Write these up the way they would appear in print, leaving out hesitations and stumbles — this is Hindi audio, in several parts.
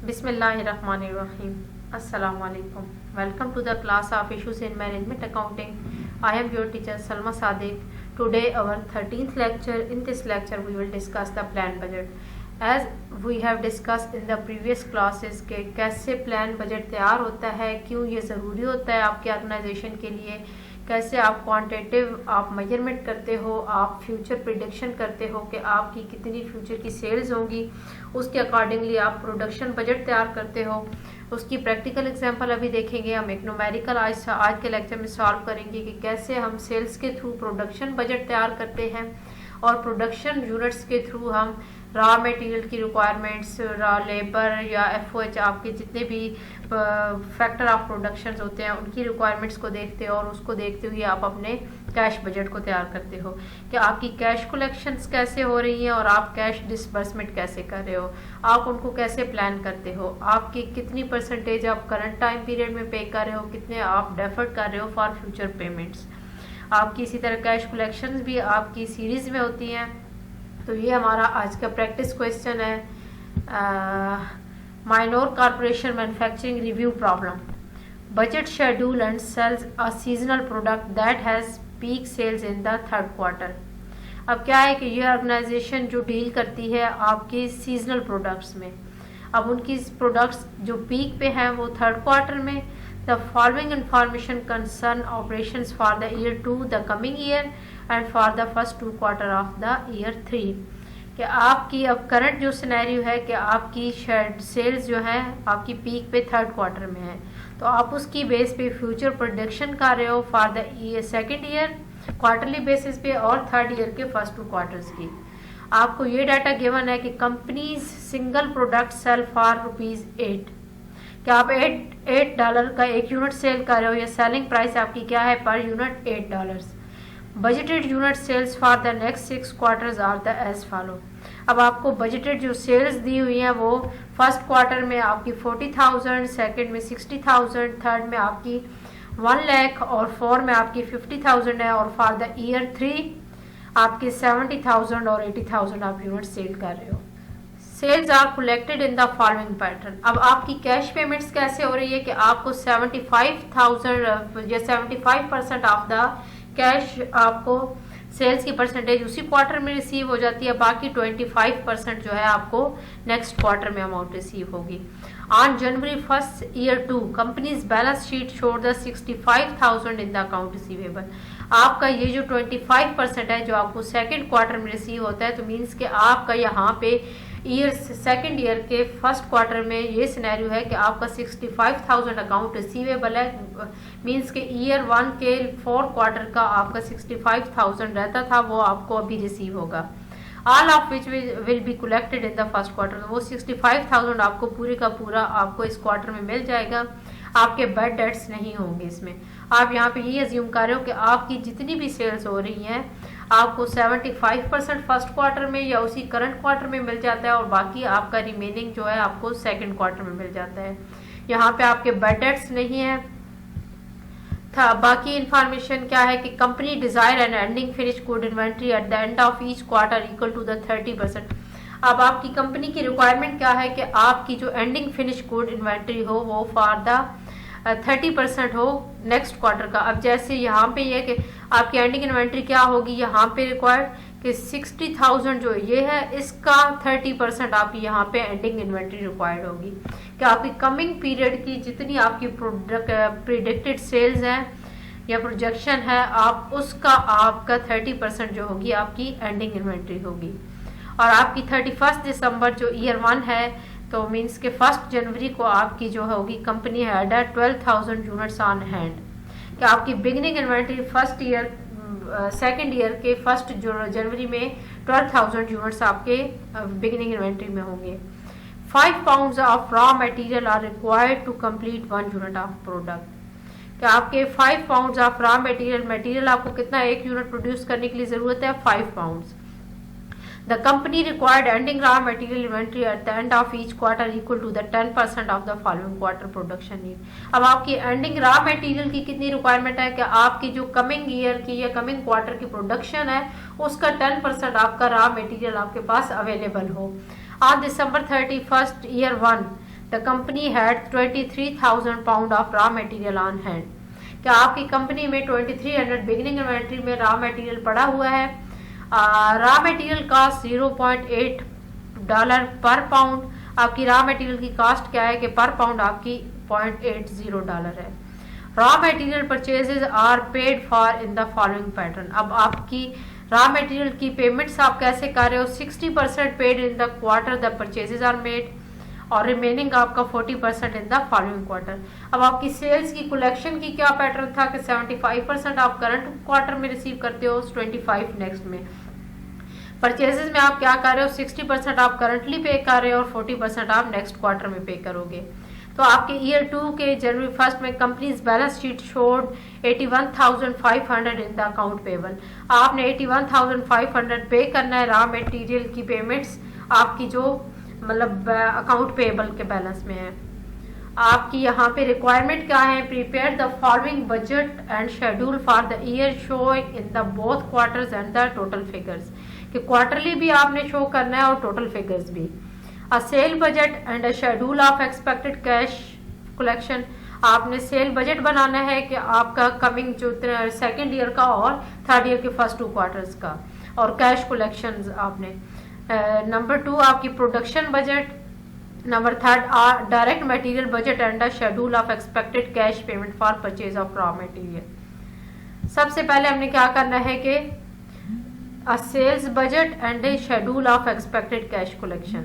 Bismillahirrahmanirrahim. Assalamu alaikum. Welcome to the class of Issues in Management Accounting. I am your teacher Salma Sadiq. Today our 13th lecture. In this lecture we will discuss the plan budget. As we have discussed in the previous classes के कैसे प्लान बजट तैयार होता है, क्यों ये ज़रूरी होता है आपके ऑर्गेनाइजेशन के लिए, कैसे आप क्वांटिटेटिव आप मेजरमेंट करते हो, आप फ्यूचर प्रिडिक्शन करते हो कि आपकी कितनी फ्यूचर की सेल्स होंगी, उसके अकॉर्डिंगली आप प्रोडक्शन बजट तैयार करते हो। उसकी प्रैक्टिकल एग्जांपल अभी देखेंगे हम। एक न्यूमेरिकल आज के लेक्चर में सॉल्व करेंगे कि कैसे हम सेल्स के थ्रू प्रोडक्शन बजट तैयार करते हैं और प्रोडक्शन यूनिट्स के थ्रू हम रॉ मटेरियल की रिक्वायरमेंट्स, रॉ लेबर या FOH आपके जितने भी फैक्टर ऑफ प्रोडक्शन होते हैं उनकी रिक्वायरमेंट्स को देखते हो और उसको देखते हुए आप अपने कैश बजट को तैयार करते हो कि आपकी कैश कलेक्शंस कैसे हो रही हैं और आप कैश डिसबर्समेंट कैसे कर रहे हो, आप उनको कैसे प्लान करते हो, आपकी कितनी परसेंटेज आप करंट टाइम पीरियड में पे कर रहे हो, कितने आप डेफर्ड कर रहे हो फॉर फ्यूचर पेमेंट्स। आपकी इसी तरह कैश कलेक्शंस भी आपकी सीरीज में होती हैं। तो ये हमारा आज का प्रैक्टिस क्वेश्चन है। Minor corporation manufacturing review problem. Budget schedule and sales a seasonal product that has peak sales in the third quarter. अब क्या है कि ये ऑर्गेनाइजेशन जो डील करती है आपके सीजनल प्रोडक्ट्स में, अब उनकी प्रोडक्ट्स जो पीक पे हैं वो थर्ड क्वार्टर में। The following information concern operations for the year 2 the coming year and for the first 2 quarter of the year 3। कि आपकी अब करंट जो सिनेरियो है कि आपकी सेल्स जो है आपकी पीक पे थर्ड क्वार्टर में है, तो आप उसकी बेस पे फ्यूचर प्रोडक्शन कर रहे हो for the second year quarterly basis पे और थर्ड ईयर के फर्स्ट 2 क्वार्टर्स की। आपको ये डाटा गिवन है कि companies single product sale for ₹8, कि आप $8 का एक यूनिट सेल कर रहे हो या सेलिंग प्राइस आपकी क्या है पर unit $8। Budgeted unit sales for the next 6 quarters are the as follow. अब आपको बजटेड जो सेल्स दी हुई हैं वो फर्स्ट क्वार्टर में आपकी 40,000, सेकंड में 60,000, थर्ड में आपकी 1 लाख और 4 में आपकी 50,000 है और फॉर द ईयर 3 आपके 70,000 और 80,000 आप यूनिट सेल कर रहे हो। Sales are collected in the following pattern. अब आपकी कैश पेमेंट्स कैसे हो रही है कि आपको 75,000 या 75% ऑफ द कैश आपको सेल्स की परसेंटेज उसी क्वार्टर में रिसीव हो जाती है, बाकी 25% जो है आपको नेक्स्ट क्वार्टर में अमाउंट रिसीव होगी। On January 1 year 2 companies balance sheet showed the 65,000 in the account receivable. आपका ये जो 25% है जो आपको सेकेंड क्वार्टर में रिसीव होता है, तो मीन्स कि आपका यहाँ पे सेकेंड ईयर के फर्स्ट क्वार्टर में ये सिनेरियो है कि आपका 65,000 अकाउंट रिसीवेबल है। मीन्स के ईयर 1 के 4 क्वार्टर का आपका 65,000 रहता था, वो आपको अभी रिसीव होगा। All of which will be collected in the first quarter. वो 65,000 आपको पूरे का पूरा आपको इस क्वार्टर में मिल जाएगा, आपके बैड डेट्स नहीं होंगे इसमें। आप यहाँ पे ये अज्यूम कर रहे हो कि आपकी जितनी भी सेल्स हो रही हैं आपको 75% फर्स्ट क्वार्टर में या उसी करंट क्वार्टर में मिल जाता है और बाकी आपका रिमेनिंग जो है आपको सेकंड क्वार्टर में मिल जाता है। यहाँ पे आपके बैड डेट्स नहीं है था। बाकी इंफॉर्मेशन क्या है कि company desire and ending finish good inventory at the end of each quarter equal to the 30%। अब आपकी कंपनी की रिक्वायरमेंट क्या है कि आपकी जो एंडिंग फिनिश गुड इन्वेंट्री हो वो फॉर द 30% हो नेक्स्ट क्वार्टर का। अब जैसे यहाँ पे ये कि आपकी एंडिंग इन्वेंट्री क्या होगी, यहाँ पे रिक्वायर्ड कि 60,000 जो ये है इसका 30% आपकी यहाँ पे एंडिंग इन्वेंट्री रिक्वायर्ड होगी कि आपकी कमिंग पीरियड की जितनी आपकी प्रिडिक्टेड सेल्स हैं या प्रोजेक्शन है आप उसका आपका 30% जो होगी आपकी एंडिंग इन्वेंट्री होगी। और आपकी 31 दिसंबर जो ईयर 1 है तो मीन्स के 1 जनवरी को आपकी जो होगी company had 12,000 units on hand, कि आपकी बिगनिंग इन्वेंट्री सेकेंड ईयर के 1 जनवरी में 12,000 यूनिट्स आपके बिगनिंग इन्वेंट्री में होंगे। 5 pounds of raw material are required to complete 1 unit of product. कि आपके 5 पाउंड्स ऑफ रॉ मटेरियल आपको कितना एक यूनिट प्रोड्यूस करने के लिए जरूरत है 5 pounds. The company required ending raw material inventory at the end of each quarter equal to the 10% of the following quarter production need। अब आपकी एंडिंग रॉ मटेरियल की कितनी रिक्वायरमेंट है कि आपकी जो कमिंग ईयर की या कमिंग क्वार्टर की प्रोडक्शन है उसका 10% आपका रॉ मटेरियल आपके पास अवेलेबल हो। On December 31 year 1 the company had 23,000 pound of raw material on hand. क्या आपकी कंपनी में 2300 बिगिनिंग इन्वेंट्री में रॉ मटेरियल पड़ा हुआ है। रॉ मटेरियल कॉस्ट $0.8 पर पाउंड। आपकी रॉ मटेरियल की कॉस्ट क्या है कि पर पाउंड आपकी $0.80 है। Raw material purchases are paid for in the following pattern. अब आपकी रॉ मटेरियल की पेमेंट्स आप कैसे कर रहे हो। 60% paid in the quarter the purchases are made और रिमेनिंग आपका 40% इन द फॉलोइंग क्वार्टर। अब आपकी सेल्स की कलेक्शन की क्या पैटर्न था कि 75% आप करंट क्वार्टर में रिसीव करते हो, 25 नेक्स्ट में। परचेजेस में आप क्या कर रहे हो, 60% आप करंटली पे कर रहे हो और 40% आप नेक्स्ट क्वार्टर में पे करोगे। तो आपके ईयर 2 के जनवरी 1 में companies balance sheet showed 81,500 in the account payable. आपने 81,500 पे करना है रॉ मटेरियल की पेमेंट्स आपकी जो मतलब अकाउंट पेबल के बैलेंस में है। आपकी यहाँ पे रिक्वायरमेंट क्या है, prepare the following budget and schedule for the year showing in the both quarters and the total figures. कि क्वार्टरली भी आपने शो करना है और टोटल फिगर्स भी। A sale budget and a schedule of expected cash collection. आपने सेल बजट बनाना है कि आपका कमिंग जो सेकेंड ईयर का और थर्ड ईयर के फर्स्ट 2 क्वार्टर्स का, और कैश कलेक्शन आपने। नंबर 2 आपकी production budget. Number 3 direct material budget and a schedule of expected cash payment for purchase of raw material. सबसे पहले हमने क्या करना है कि a sales budget and a schedule of expected cash collection.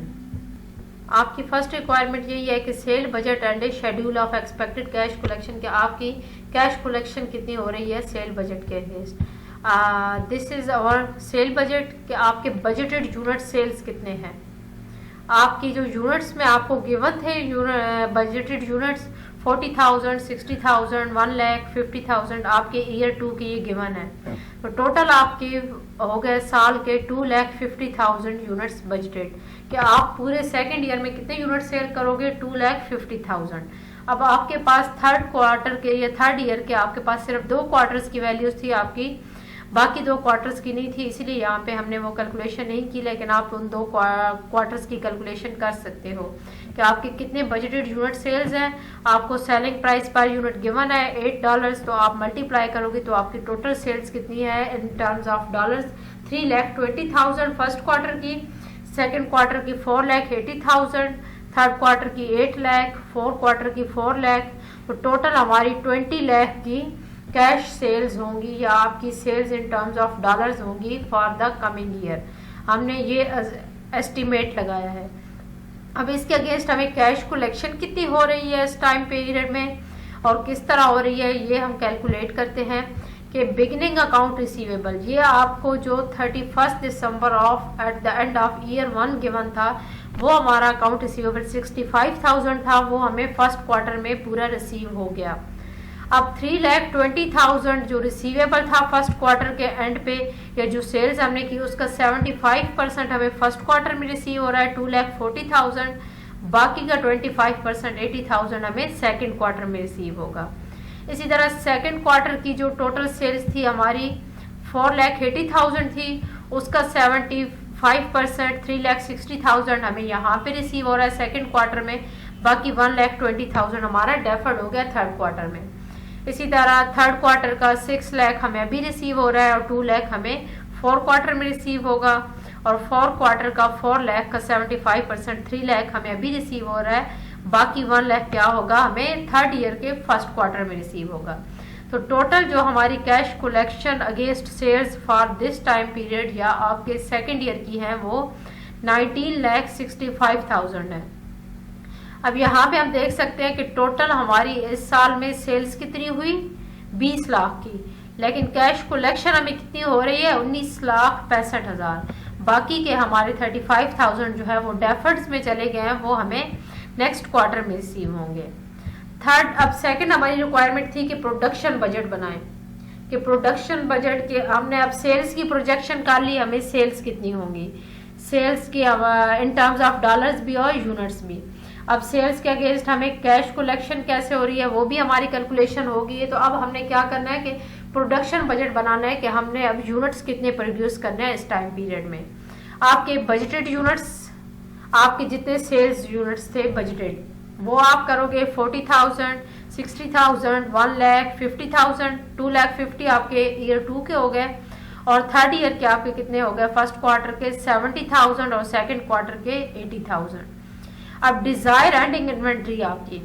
आपकी फर्स्ट रिक्वायरमेंट यही है कि sale budget and a schedule of expected cash collection के आपकी कैश कलेक्शन कितनी हो रही है सेल बजट के against. This is our sale budget कि आपके बजटेड यूनिट सेल्स कितने हैं। आपकी जो यूनिट्स में आपको गिवन थे बजटेड यूनिट्स 40,000, 60,000, 1,50,000 आपके ईयर 2 की ये गिवन है। तो टोटल आपके हो गए साल के 2,50,000 यूनिट्स बजटेड कि आप पूरे सेकेंड ईयर में कितने यूनिट सेल करोगे, 2,50,000। अब आपके पास थर्ड क्वार्टर के या थर्ड ईयर के आपके पास सिर्फ 2 क्वार्टर्स की वैल्यूज थी आपकी, बाकी 2 क्वार्टर्स की नहीं थी, इसीलिए यहाँ पे हमने वो कैलकुलेशन नहीं की। लेकिन आप उन 2 क्वार्टर्स की कैलकुलेशन कर सकते हो कि आपके कितने बजटेड यूनिट सेल्स हैं। आपको selling price per unit given है $8, तो आप मल्टीप्लाई करोगे तो आपकी टोटल सेल्स कितनी है इन terms of dollars, 3,20,000 first quarter की, सेकेंड क्वार्टर की 4,80,000, थर्ड क्वार्टर की 8 लाख, फोर्थ क्वार्टर की 4 लाख। तो टोटल हमारी 20 लाख की कैश सेल्स होंगी या आपकी sales in terms of dollars होंगी फॉर द कमिंग ईयर। हमने ये एस्टिमेट लगाया है। अब इसके अगेंस्ट हमें कैश कलेक्शन कितनी हो रही है इस टाइम पीरियड में और किस तरह हो रही है ये हम कैलकुलेट करते हैं कि बिगिनिंग अकाउंट रिसीवेबल, ये आपको जो 31 December of at the end of year 1 given था वो हमारा अकाउंट रिसीवेबल 65,000 था, वो हमें फर्स्ट क्वार्टर में पूरा रिसीव हो गया। अब 3,20,000 जो रिसीवेबल था फर्स्ट क्वार्टर के एंड पे या जो सेल्स हमने की उसका 75% हमें फर्स्ट क्वार्टर में रिसीव हो रहा है 2,40,000, बाकी का 25% 80,000 हमें सेकंड क्वार्टर में रिसीव होगा। इसी तरह सेकंड क्वार्टर की जो टोटल सेल्स थी हमारी 4,80,000 थी, उसका 75% 3,60,000 हमें यहाँ पे रिसीव हो रहा है सेकंड क्वार्टर में, बाकी 1,20,000 हमारा डेफर्ड हो गया थर्ड क्वार्टर में। इसी तरह थर्ड क्वार्टर का 6 लाख हमें अभी रिसीव हो रहा है और 2 लाख हमें फोर्थ क्वार्टर में रिसीव होगा, और फोर्थ क्वार्टर का 4 लाख का 75% 3 लाख हमें अभी रिसीव हो रहा है, बाकी 1 लाख क्या होगा हमें थर्ड ईयर के फर्स्ट क्वार्टर में रिसीव होगा। तो टोटल जो हमारी cash collection against sales for this time period या आपके सेकेंड ईयर की है वो 19,65,000 है। अब यहाँ पे हम देख सकते हैं कि टोटल हमारी इस साल में सेल्स कितनी हुई 20 लाख की, लेकिन कैश कलेक्शन हमें कितनी हो रही है 19,65,000। बाकी के हमारे 35,000 जो है वो डेफर्ड्स में चले गए हैं, वो हमें नेक्स्ट क्वार्टर में रिसीव होंगे। थर्ड अब सेकंड हमारी रिक्वायरमेंट थी कि प्रोडक्शन बजट बनाएं, कि प्रोडक्शन बजट के हमने अब सेल्स की प्रोजेक्शन कर ली, हमें सेल्स कितनी होंगी, सेल्स की इन टर्म्स ऑफ डॉलर्स भी और यूनिट्स भी। अब सेल्स के अगेंस्ट हमें कैश कलेक्शन कैसे हो रही है वो भी हमारी कैलकुलेशन होगी। तो अब हमने क्या करना है कि प्रोडक्शन बजट बनाना है कि हमने अब यूनिट्स कितने प्रोड्यूस करने हैं इस टाइम पीरियड में। आपके बजटेड यूनिट्स, आपके जितने सेल्स यूनिट्स थे बजटेड वो आप करोगे 40,000, 60,000, 1 लाख, 50,000, 2 लाख 50 आपके ईयर 2 के हो गए, और थर्ड ईयर के आपके कितने हो गए, फर्स्ट क्वार्टर के 70,000 और सेकंड क्वार्टर के 80,000। अब डिजायर एंडिंग इन्वेंट्री आपकी,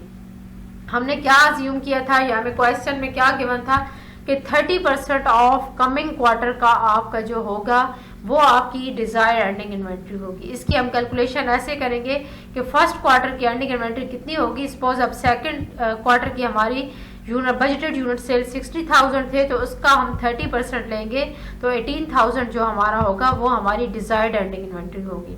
हमने क्या अज्यूम किया था या हमें क्वेश्चन में क्या गिवन था कि 30% ऑफ कमिंग क्वार्टर का आपका जो होगा वो आपकी डिजायर एंडिंग इन्वेंट्री होगी। इसकी हम कैलकुलेशन ऐसे करेंगे कि फर्स्ट क्वार्टर की एंडिंग इन्वेंट्री कितनी होगी। सपोज अब सेकंड क्वार्टर की हमारी बजटेड यूनिट सेल 60,000 थे, तो उसका हम 30% लेंगे, तो 18,000 जो हमारा होगा वो हमारी डिजायर्ड एंडिंग इन्वेंट्री होगी।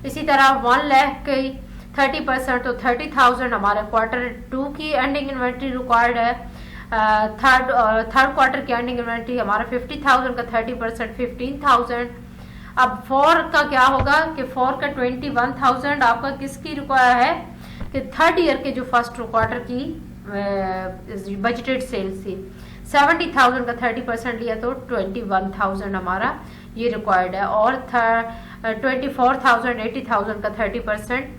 इसी तरह 1 लाख की 30%, तो 30,000 हमारा क्वार्टर 2 की एंडिंग इन्वेंट्री रिक्वायर्ड है। थर्ड क्वार्टर की एंडिंग इन्वेंट्री हमारा 50,000 का 30% 15,000। अब 4 का क्या होगा कि 4 का 21,000 आपका किसकी रिक्वायर है कि थर्ड ईयर के जो फर्स्ट क्वार्टर की बजटेड सेल्स थी। 70,000 का 30% लिया तो 21,000 हमारा ये रिक्वायर्ड है, और 24,000 80,000 का 30%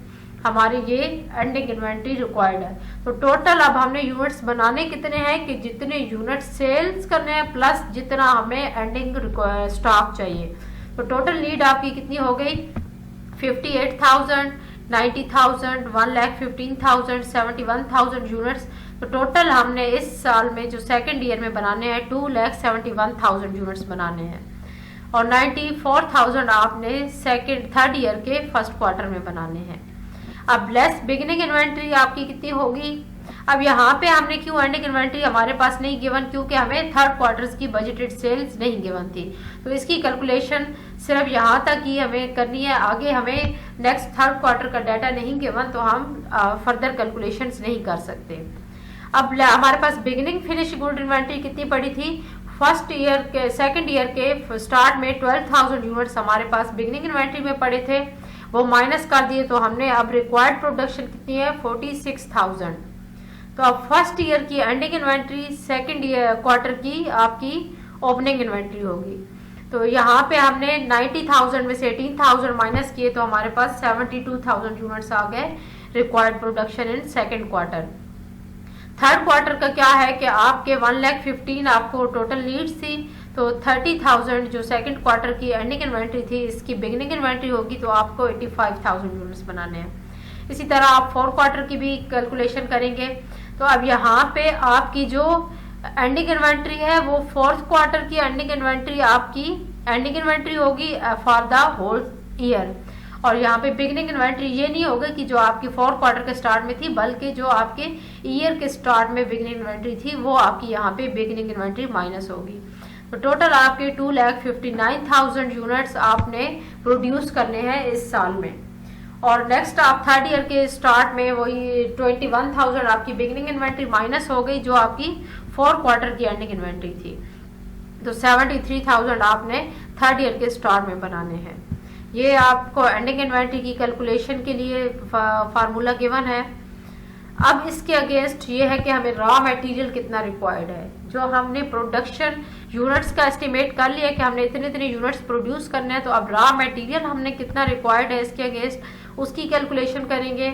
हमारे ये एंडिंग इन्वेंट्री रिक्वायर्ड है। तो टोटल अब हमने यूनिट्स बनाने कितने हैं कि जितने यूनिट सेल्स करने हैं प्लस जितना हमें एंडिंग स्टॉक चाहिए। तो टोटल नीड आपकी कितनी हो गई, 58,000, 90,000, 1,15,000, 71,000 यूनिट्स। तो टोटल हमने इस साल में जो सेकेंड ईयर में बनाने हैं 2,71,000 यूनिट्स बनाने हैं, और 94,000 आपने थर्ड ईयर के फर्स्ट क्वार्टर में बनाने हैं। अब लेस बिगिनिंग इन्वेंट्री आपकी कितनी होगी। अब यहाँ पे हमने क्यों एंडिंग इन्वेंट्री हमारे पास नहीं गिवन, क्योंकि हमें थर्ड क्वार्टर्स की बजटेड सेल्स नहीं गिवन थी, तो इसकी कैलकुलेशन सिर्फ यहाँ तक ही हमें करनी है। आगे हमें नेक्स्ट थर्ड क्वार्टर का डाटा नहीं गिवन, तो हम फर्दर कैलकुलेशंस नहीं कर सकते। अब हमारे पास बिगिनिंग फिनिश गुड इन्वेंट्री कितनी पड़ी थी, फर्स्ट ईयर के सेकेंड ईयर के स्टार्ट में 12,000 यूनिट्स हमारे पास बिगिनिंग इन्वेंट्री में पड़े थे, वो माइनस कर दिए, तो हमने अब रिक्वायर्ड प्रोडक्शन कितनी है 46,000। तो अब फर्स्ट ईयर की ending inventory second year quarter की आपकी ओपनिंग इन्वेंट्री होगी। तो यहाँ पे हमने 90,000 में से 18,000 माइनस किए, तो हमारे पास 72,000 यूनिट्स आ गए required production in second quarter. Third quarter का क्या है कि आपके 1,15,000 आपको टोटल नीड्स थी, तो 30,000 जो सेकंड क्वार्टर की एंडिंग इन्वेंट्री थी इसकी बिगिनिंग इन्वेंट्री होगी, तो आपको 85,000 यूनिट्स बनाने हैं। इसी तरह आप फोर्थ क्वार्टर की भी कैलकुलेशन करेंगे। तो अब यहाँ पे आपकी जो एंडिंग इन्वेंट्री है वो फोर्थ क्वार्टर की एंडिंग इन्वेंट्री आपकी एंडिंग इन्वेंट्री होगी फॉर द होल ईयर, और यहाँ पे बिगिनिंग इन्वेंट्री ये नहीं होगा कि जो आपकी फोर्थ क्वार्टर के स्टार्ट में थी, बल्कि जो आपके ईयर के स्टार्ट में बिगिनिंग इन्वेंट्री थी वो आपकी यहाँ पे बिगिनिंग इन्वेंट्री माइनस होगी। तो टोटल आपके 2,59,000 यूनिट्स आपने प्रोड्यूस करने हैं इस साल में, और नेक्स्ट आप थर्ड ईयर के स्टार्ट में वही 21,000 आपकी बिगिनिंग इन्वेंट्री माइनस हो गई जो आपकी फोर्थ क्वार्टर की एंडिंग इन्वेंट्री थी, तो 73,000 आपने थर्ड ईयर के स्टार्ट में बनाने हैं। ये आपको एंडिंग इन्वेंट्री की कैलकुलेशन के लिए फार्मूला गिवन है। अब इसके अगेंस्ट ये है कि हमें रॉ मटेरियल कितना रिक्वायर्ड है। जो हमने प्रोडक्शन यूनिट्स का एस्टिमेट कर लिया कि हमने इतने इतने यूनिट्स प्रोड्यूस करने हैं, तो अब रॉ मटेरियल हमने कितना रिक्वायर्ड है इसके अगेंस्ट उसकी कैलकुलेशन करेंगे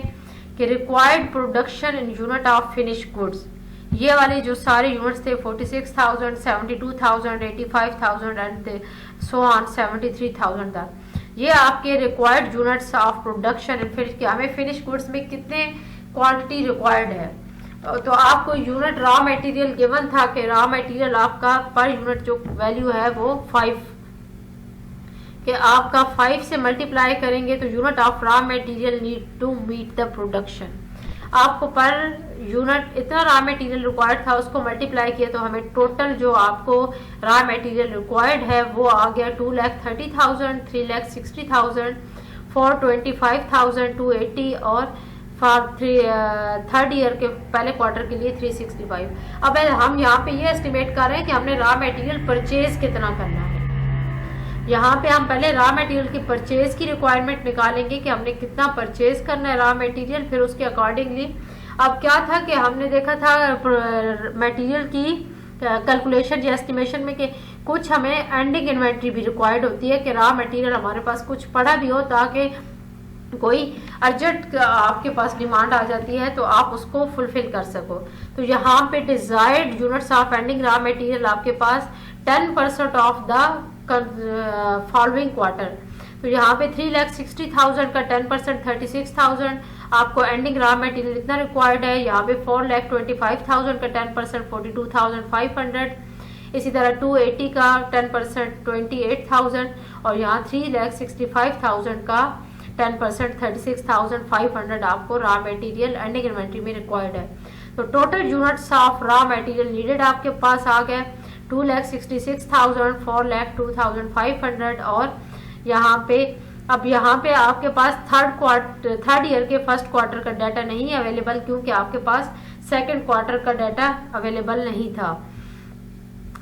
कि required production in unit of finish goods. ये वाले जो सारे यूनिट्स थे 46,000, 72,000, 85,000 एंड सो ऑन 73,000 तक, ये आपके रिक्वायर्ड यूनिट्स ऑफ प्रोडक्शन फिर हमें फिनिश गुड्स में कितने क्वांटिटी रिक्वायर्ड है। तो आपको यूनिट रॉ मटेरियल गिवन था कि रॉ मटेरियल आपका पर यूनिट जो वैल्यू है वो 5, कि आपका 5 से मल्टीप्लाई करेंगे तो unit of raw material need to meet the production. आपको पर यूनिट इतना रॉ मटेरियल रिक्वायर्ड था, उसको मल्टीप्लाई किया तो हमें टोटल जो आपको रॉ मटेरियल रिक्वायर्ड है वो आ गया 2,30,000, 3,60,000, 425,000, 280 और थर्ड ईयर के पहले क्वार्टर के लिए 365। अब हम यहाँ पे ये एस्टिमेट कर रहे हैं कि हमने रॉ मटेरियल परचेज कितना करना है। यहाँ पे हम पहले रॉ मटेरियल की परचेज की रिक्वायरमेंट निकालेंगे कि हमने कितना परचेज करना है रॉ मटेरियल, फिर उसके अकॉर्डिंगली अब क्या था कि हमने देखा था मटेरियल की कैलकुलेशन या एस्टिमेशन में कि कुछ हमें एंडिंग इन्वेंट्री भी रिक्वायर्ड होती है कि रॉ मटेरियल हमारे पास कुछ पड़ा भी हो ताकि कोई अर्जेंट आपके पास डिमांड आ जाती है तो आप उसको फुलफिल कर सको। तो यहाँ पे desired units of ending raw material आपके पास 10% ऑफ द फॉलोइंग क्वार्टर। तो यहाँ पे 3,60,000 का 10% 36,000 आपको एंडिंग रॉ मटेरियल इतना रिक्वायर्ड है। यहाँ पे 4,25,000 का 10% 42,500। इसी तरह 280 का 10% 28,000 और यहाँ 3,65,000 का 10% 36,500 आपको रॉ मटेरियल एंडिंग इन्वेंट्री में रिक्वायर्ड है। तो total units of raw material needed आपके पास आ गए 2,66,000, 4,02,500 और यहाँ पे आपके पास थर्ड ईयर के फर्स्ट क्वार्टर का डाटा नहीं है अवेलेबल, क्योंकि आपके पास सेकंड क्वार्टर का डाटा अवेलेबल नहीं था।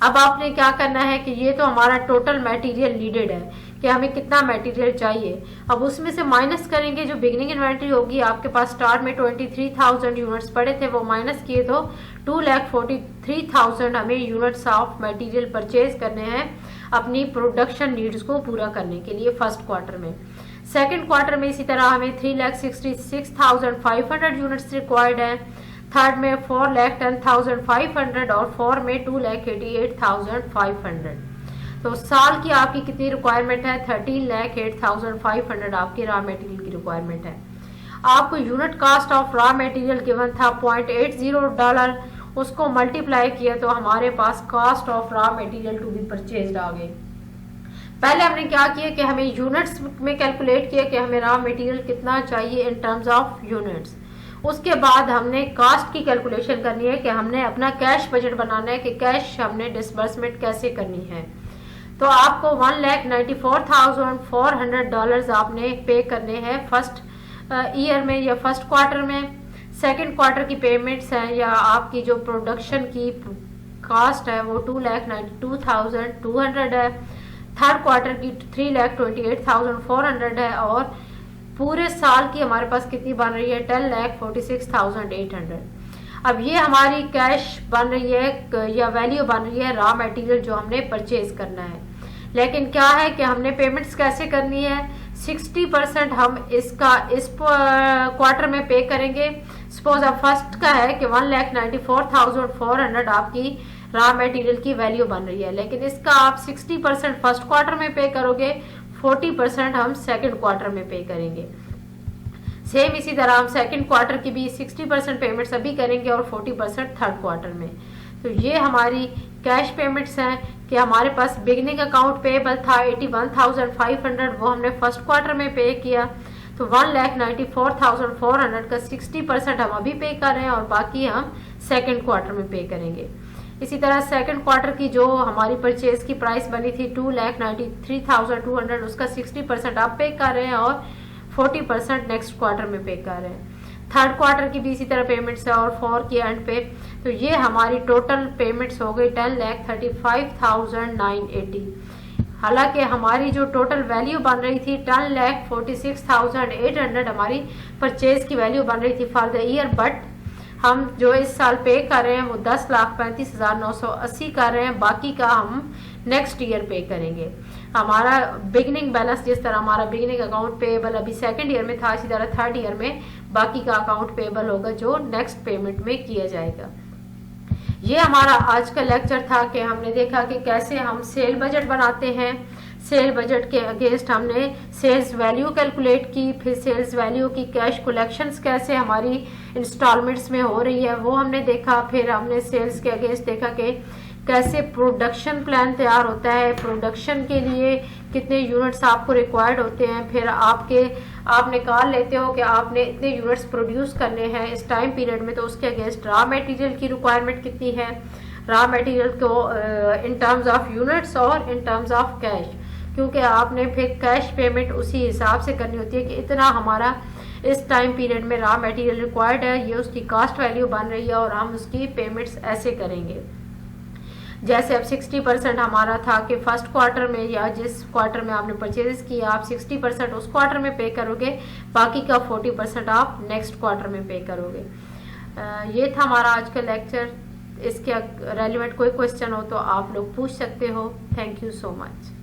अब आपने क्या करना है कि ये तो हमारा टोटल मटेरियल नीडेड है कि हमें कितना मटेरियल चाहिए। अब उसमें से माइनस करेंगे जो बिगनिंग इन्वेंट्री होगी। आपके पास स्टार्ट में 23,000 यूनिट्स पड़े थे, वो माइनस किए तो 2,43,000 हमें यूनिट्स ऑफ मटेरियल परचेज करने हैं अपनी प्रोडक्शन नीड्स को पूरा करने के लिए फर्स्ट क्वार्टर में। सेकेंड क्वार्टर में इसी तरह हमें 3,66,500 यूनिट्स रिक्वायर्ड है। थर्ड में 4,10,500 और फोर्थ में 2,88,500। तो साल की आपकी कितनी रिक्वायरमेंट है? 13,08,500 आपकी रॉ मटेरियल की रिक्वायरमेंट है। आपको unit cost of raw material given था $0.80, उसको मल्टीप्लाई किया तो हमारे पास cost of raw material to be purchased आ गई। पहले हमने क्या किया कि हमें यूनिट्स में कैलकुलेट किया कि हमें रॉ मटेरियल कितना चाहिए इन टर्म्स ऑफ यूनिट्स। उसके बाद हमने कास्ट की कैलकुलेशन करनी है कि हमने अपना कैश बजट बनाना है कि कैश हमने डिसबर्समेंट कैसे करनी है। तो आपको $1,94,400 आपने पे करने हैं फर्स्ट ईयर में या फर्स्ट क्वार्टर में। सेकंड क्वार्टर की पेमेंट्स हैं या आपकी जो प्रोडक्शन की कास्ट है वो 2,92,200 है। थर्ड क्वार्टर की 3,28,400 है और पूरे साल की हमारे पास कितनी बन रही है? 10,46,800। अब ये हमारी कैश बन रही है या वैल्यू बन रही है रॉ मटेरियल जो हमने परचेज करना है। लेकिन क्या है कि हमने पेमेंट्स कैसे करनी है? 60% हम इस क्वार्टर में पे करेंगे। सपोज अब फर्स्ट का है कि 1,94,400 आपकी रॉ मटेरियल की वैल्यू बन रही है, लेकिन इसका आप 60% फर्स्ट क्वार्टर में पे करोगे, 40% हम सेकंड क्वार्टर में पे करेंगे। सेम इसी तरह हम सेकंड क्वार्टर की भी 60% पेमेंट्स अभी करेंगे और 40% थर्ड क्वार्टर में। तो ये हमारी कैश पेमेंट्स हैं कि हमारे पास बिगनिंग अकाउंट पेएबल था 81,500, वो हमने फर्स्ट क्वार्टर में पे किया। तो 1,94,400 का 60% हम अभी पे कर रहे हैं और बाकी हम सेकंड क्वार्टर में पे करेंगे। इसी तरह सेकंड क्वार्टर की जो हमारी परचेज की प्राइस बनी थी 2,93,200, उसका 60% आप पे कर रहे हैं और 40% नेक्स्ट क्वार्टर में पे कर रहे हैं। थर्ड क्वार्टर की भी इसी तरह पेमेंट्स है और फोर्थ की एंड पे। तो ये हमारी टोटल पेमेंट्स हो गई 10,35,980। हालांकि हमारी जो टोटल वैल्यू बन रही थी 10,46,800 हमारी परचेज की वैल्यू बन रही थी फॉर द ईयर, बट हम जो इस साल पे कर रहे हैं वो 10,35,980 कर रहे हैं। बाकी का हम नेक्स्ट ईयर पे करेंगे। हमारा बिगनिंग बैलेंस जिस तरह हमारा बिगनिंग अकाउंट पेएबल अभी सेकंड ईयर में था, इसी तरह थर्ड ईयर में बाकी का अकाउंट पेएबल होगा जो नेक्स्ट पेमेंट में किया जाएगा। ये हमारा आज का लेक्चर था कि हमने देखा कि कैसे हम सेल बजट बनाते हैं। सेल बजट के अगेंस्ट हमने सेल्स वैल्यू कैलकुलेट की, फिर सेल्स वैल्यू की कैश कलेक्शंस कैसे हमारी इंस्टॉलमेंट्स में हो रही है वो हमने देखा। फिर हमने सेल्स के अगेंस्ट देखा कि कैसे प्रोडक्शन प्लान तैयार होता है, प्रोडक्शन के लिए कितने यूनिट्स आपको रिक्वायर्ड होते हैं। फिर आप निकाल लेते हो कि आपने इतने यूनिट्स प्रोड्यूस करने हैं इस टाइम पीरियड में, तो उसके अगेंस्ट रॉ मटेरियल की रिक्वायरमेंट कितनी है, रॉ मटेरियल को इन टर्म्स ऑफ यूनिट्स और इन टर्म्स ऑफ कैश, क्योंकि आपने फिर कैश पेमेंट उसी हिसाब से करनी होती है कि इतना हमारा इस टाइम पीरियड में रॉ मटेरियल रिक्वायर्ड है, ये उसकी कास्ट वैल्यू बन रही है और हम उसकी पेमेंट्स ऐसे करेंगे। जैसे अब 60% हमारा था कि फर्स्ट क्वार्टर में या जिस क्वार्टर में आपने परचेज किया आप 60% उस क्वार्टर में पे करोगे, बाकी का 40% आप नेक्स्ट क्वार्टर में पे करोगे। ये था हमारा आज का लेक्चर। इसके रेलिवेंट कोई क्वेश्चन हो तो आप लोग पूछ सकते हो। Thank you so much.